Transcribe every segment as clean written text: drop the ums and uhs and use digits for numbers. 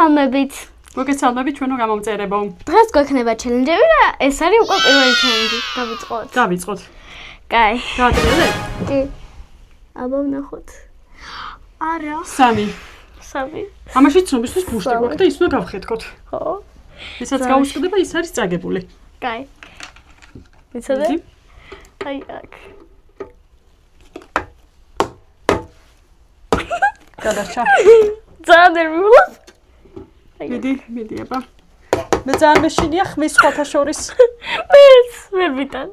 Almebit. მოგესალმებით ჩვენო გამომწერებო. დღეს გვექნება ჩელენჯები და ეს არის უკვე პირველი ჩელენჯი. დავიწყოთ. დავიწყოთ. კაი. გაატრიალე? კი. აბა ვნახოთ. არა. 3. ამაში ცნობისთვის ბუშტი გვაქვს და ის უნდა გავხედოთ. ხო. ისაც გაუსყდება, ის არის წაგებული. კაი. მიცადე? აი აქ. გადარჩა. ძალიან მივულობ. მიდი აბა. მე ძალიან მეშინია ხმის სხვათა შორის. მეც ვერ ვიტან.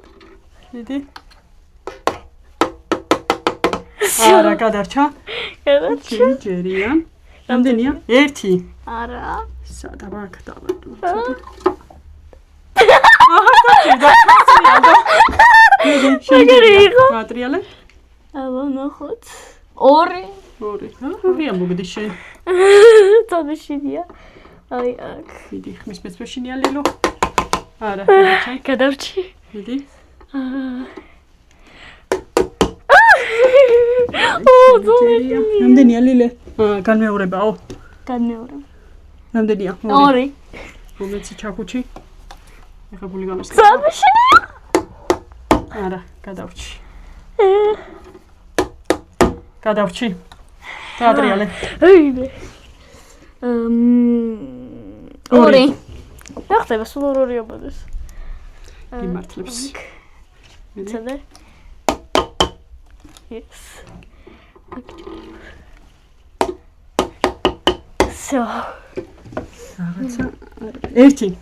მიდი. არა, გადარჩა. გადარჩა. ჯერია. რამდენია? 1. არა. სადა მაგ დავადო. აჰა, დაჭირდა. შეგერი იყო. გაატრიალე? აბა ვნახოთ. 2. 2. რია მოგდი შენ. თამაშია. აი აქ. მიდი ხმის მეცვეშინია ლილო. არა, ჩაი. გადარჩი. მიდი. ძოლია. რამდენია ლილე? განმეორებაო. განმეორებ. რამდენია? 2. მომეცი ჩაქუჩი. ეხა გული გამოსწრა. თამაშია. არა, გადავრჩი. გადავრჩი. გაატრიალე. აიმე. 2. რა ხდება სულ 2 ობოდეს. იმართლებს. მიცადე. Yes. So. რაღაცა 1.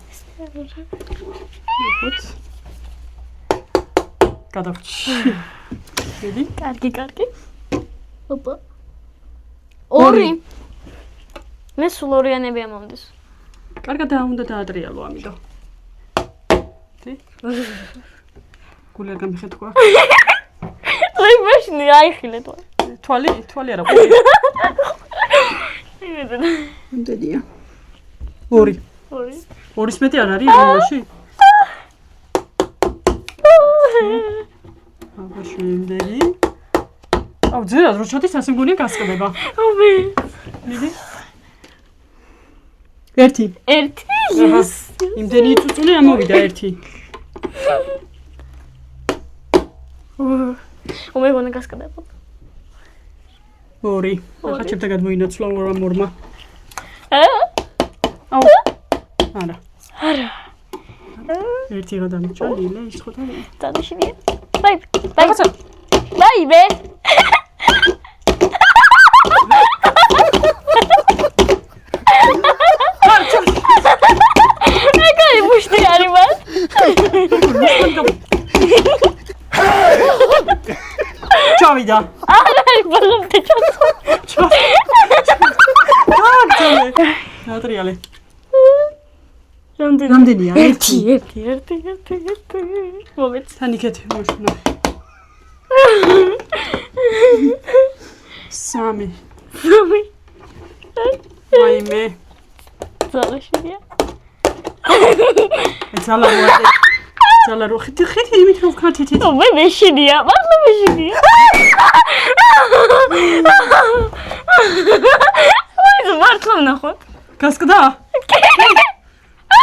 ხუთ. გადავრჩი. მიდი. კარგი. ოპა. 2. მე სულ 2-იანები ამომდის. კარგად უნდა დაატრიალო ამიტომ. თი? გული არ გამიხეთქვა. აი მაშინ აიხილე თვალი არა გული. იმედია. 2. 2-ის მეტი არ არის იმაში? აბა შემდეგი. აუ ძერად რო ჩოდის ასე მგონია გასყდება. აბე. მიდი. 1. 1. Yes. იმდენი წუწუნე ამოვიდა 1. ომე გონა გასკდება. 2. ახლა ჩემთან გადმოინაცვლა ორმა. აუ. არა. 1 გადამჭა ლილე ის ხოთა. დადიშინია. ბაი. ბე. აკაი ბუშტი არის მან. ჩავიდა. არა, ბოლომდე ჩავიდა. ატრიალე. რამდენია? 1. მომეც. თანიქეთ მოშნა. 3. ვაიმე. ძალაშია. ზალა რო ხეთი იმით რომ ვქართეთ. მე მეშინია, მართლა მეშინია. ვაი, მართლა ვნახოთ. გასკდა?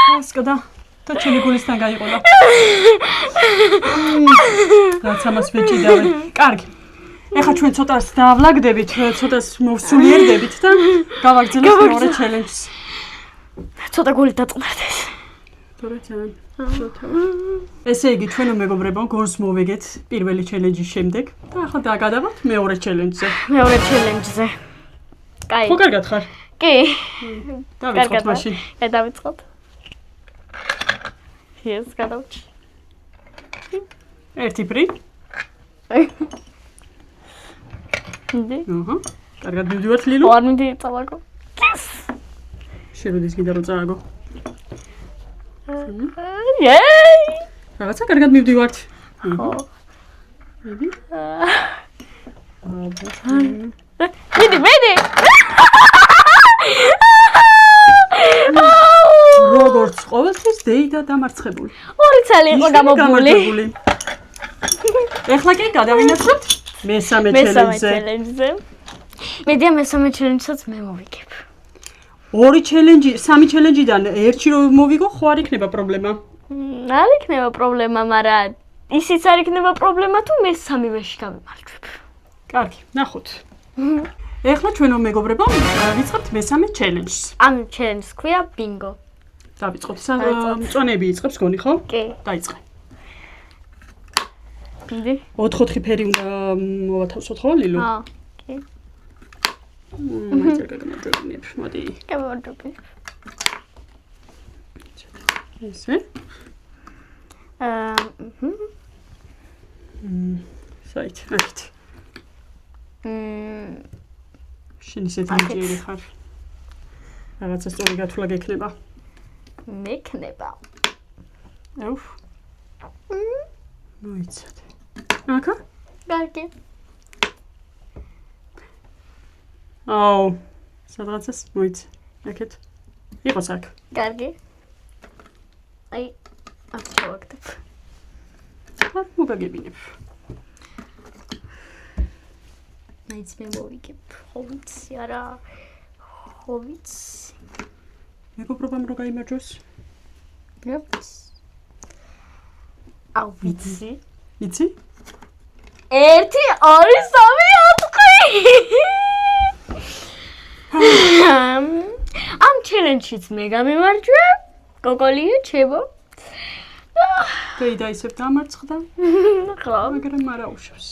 გასკდა. და ჩემი გულისთან გაიყოლა. რაც ამას ვეჭიდავენ. კარგი. ეხა ჩვენ ცოტას დავლაგდებით, ცოტას მოვსულიერდებით და გავაგრძელებთ მეორე ჩელენჯს. ცოტა გული დაწყნარდეს. თორეთან. ესე იგი ჩვენო მეგობრებო, გორს მოვეგეთ პირველი ჩელენჯის შემდეგ და ახლა დაგადავთ მეორე ჩელენჯზე. მეორე ჩელენჯზე. კაი. ხო კარგად ხარ? კი. დავიწყოთ მაშინ. დავიწყოთ. Yes, გადავჭი. 1 პრი. ნდი. აჰა. კარგად მივდივართ ლილო. არ მინდი წავაგო. Yes. შევედის კიდე რომ წააგო. Yay! რაღაცა კარგად მივდივართ. ხო. მიდი. მიდი. როგორც ყოველთვის დეიდა დამარცხებული. 2 წელი იყო გამოგული. ეხლა კი გადავინაცვლებთ მესამე ჩელენჯზე. მედია მესამე ჩელენჯსაც მე მოვიგებ. ორი ჩელენჯი, სამი ჩელენჯიდან ერთი რომ მოვიგო, ხო არ იქნება პრობლემა. არ იქნება პრობლემა, მაგრამ ისიც არ იქნება პრობლემა თუ მე სამივეში გამიმარჯვებ. კარგი, ნახოთ. ეხლა ჩვენო მეგობრებო, ვიწყებთ მესამე ჩელენჯს. ამ ჩელენჯს ქვია ბინგო. დავიწყოთ. მწვანეები იწყებს გონი, ხო? კი. დაიწყე. ბინდი. 4 ფერი უნდა მოვათავსოთ, ხო, ლილო? კი. მაინც გაგმოძებნებ, მოდი. გამოვაჯობი. ესე. საით, ახეთ. შენ ისეთი ინჟინერი ხარ. რაღაცა სწორი გათვლა გექნება. მექნება. აუф. მოიცადე. აკა? კარგი. აუ. სადღაცას მოიცე. აკეთ. იყოს აქ. კარგი. აი, აქ შევაგდებ. არ მოგაგებინებ. მაინც მე მოვიგებ. ხო ვიცი არა. ხო ვიცი. მეგობრობამ რო გაიმარჯვოს? ვიცი. აუ ვიცი. იცი? 1 2 3 4 ამ ჩელენჯშიც მე გამიმარჯვე. კოკოლიო ჩებო. დეიდა ისევ დამარცხდა. ხო. მაგრამ არა უშავს.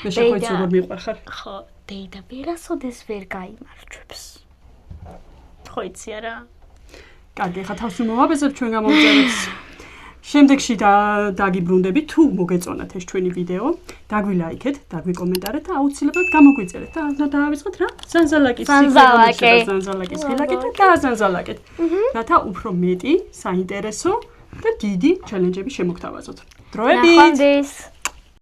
მე შეხვეცი როგორ მიყვარ ხარ? ხო, დეიდა ვერასოდეს ვერ გაიმარჯვებს. ხო იცი არა? კარგი, ხა თავს მოვაბეზებ ჩვენ გამომწერებს. შემდეგში დაგიბრუნდებით თუ მოგეწონათ ეს ჩვენი ვიდეო, დაგვილაიქეთ, დაგვიკომენტარეთ და აუცილებლად გამოგვიწერეთ და დაავიწყოთ რა? ზანზალაკის ხილაკით და გააზანზალაკეთ. რათა უფრო მეტი, საინტერესო და დიდი ჩელენჯები შემოგთავაზოთ. დროებით! ნახვამდის!